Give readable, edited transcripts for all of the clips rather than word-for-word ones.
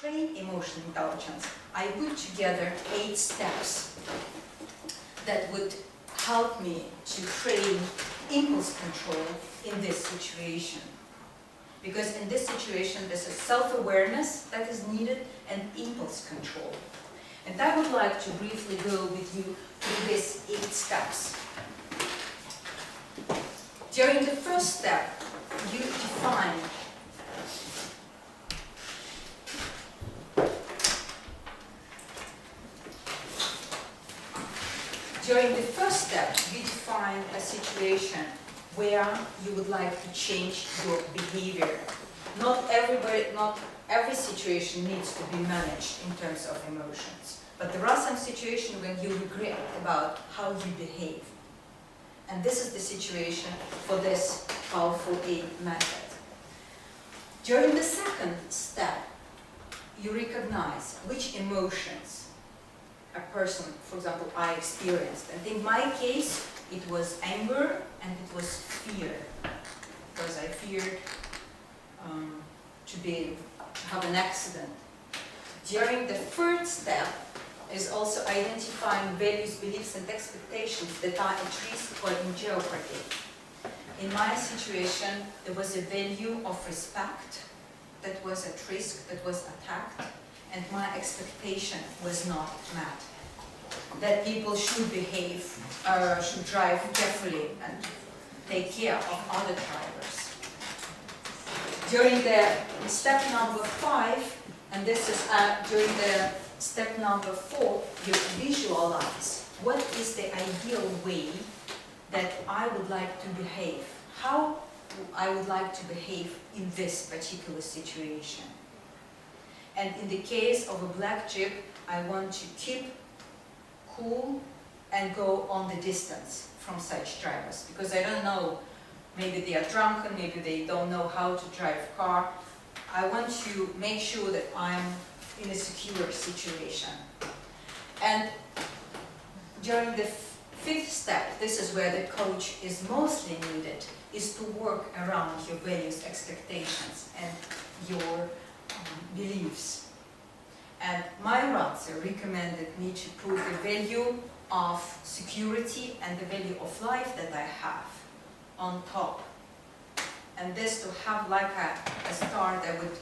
train emotional intelligence, I put together 8 steps that would help me to train impulse control in this situation. Because in this situation, there's a self-awareness that is needed and impulse control. And I would like to briefly go with you through these 8 steps. During the first step, you define a situation where you would like to change your behavior. Not every situation needs to be managed in terms of emotions, but there are some situations when you regret about how you behave. And this is the situation for this Powerful 8 method. During the second step, you recognize which emotions a person, for example, I experienced. And in my case, it was anger and it was fear, because I feared to have an accident. During the third step is also identifying values, beliefs and expectations that are at risk or in jeopardy. In my situation, there was a value of respect that was at risk, that was attacked, and my expectation was not met. That people should behave, should drive carefully and take care of other drivers. During the step number 5, and this is during the step number 4, you visualize what is the ideal way that I would like to behave, how I would like to behave in this particular situation. And in the case of a black Jeep, I want to keep cool and go on the distance from such drivers, because I don't know, maybe they are drunken, maybe they don't know how to drive a car. I want to make sure that I'm in a secure situation. And during the 5th step, this is where the coach is mostly needed, is to work around your values, expectations and your beliefs. And my ratio recommended me to put the value of security and the value of life that I have on top. And this to have like a start that would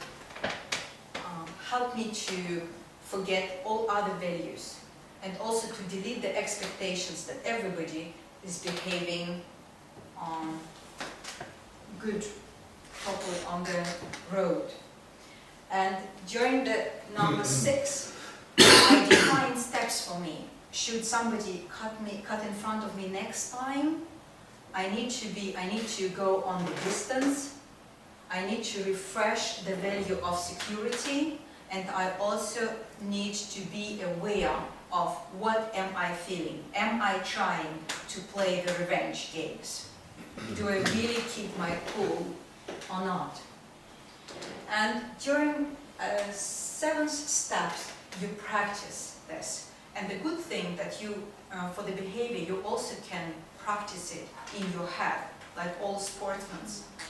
help me to forget all other values, and also to delete the expectations that everybody is behaving good, properly on the road. And during the number 6, I define steps for me. Should somebody cut in front of me next time, I need to go on the distance. I need to refresh the value of security, and I also need to be aware of what am I feeling. Am I trying to play the revenge games? Do I really keep my cool or not? And during 7th steps, you practice this. And the good thing that you, for the behavior, you also can practice it in your head, like all sportsmen.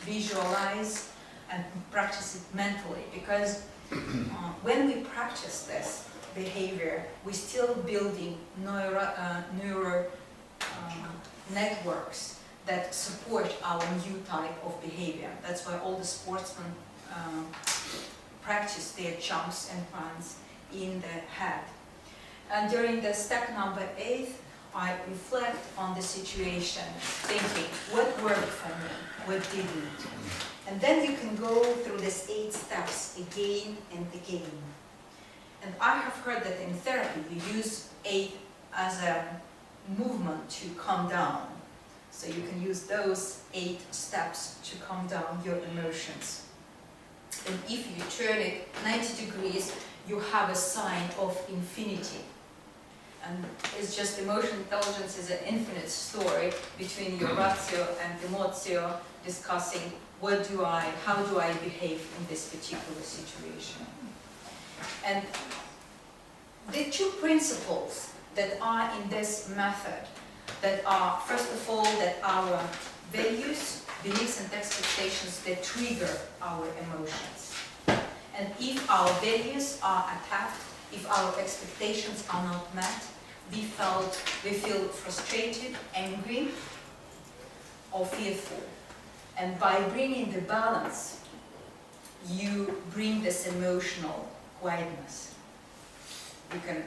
Visualize and practice it mentally, because when we practice this behavior, we're still building neural networks that support our new type of behavior. That's why all the sportsmen practice their jumps and runs in the head. And during the step number 8, I reflect on the situation, thinking what worked for me, what didn't. And then you can go through these 8 steps again and again. And I have heard that in therapy you use 8 as a movement to calm down. So you can use those 8 steps to calm down your emotions. And if you turn it 90 degrees, you have a sign of infinity. And it's just emotional intelligence is an infinite story between your ratio and emotio, discussing how do I behave in this particular situation. And the 2 principles that are in this method, that are, first of all, that our values, beliefs and expectations that trigger our emotions. And if our values are attacked, if our expectations are not met, we feel frustrated, angry, or fearful. And by bringing the balance, you bring this emotional quietness. You can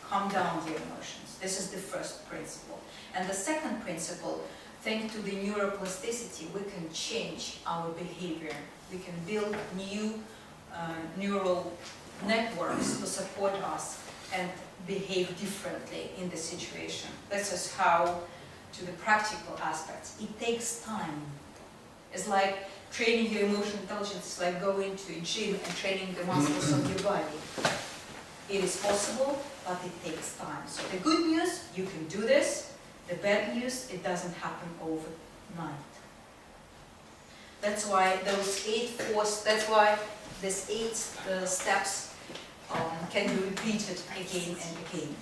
calm down the emotions. This is the first principle. And the second principle, thanks to the neuroplasticity, we can change our behavior. We can build new neural networks to support us and behave differently in the situation. This is how, to the practical aspects, it takes time. It's like training your emotional intelligence. It's like going to a gym and training the muscles of your body. It is possible, but it takes time. So the good news, you can do this. The bad news, it doesn't happen overnight. That's why those these 8 steps can be repeated again and again.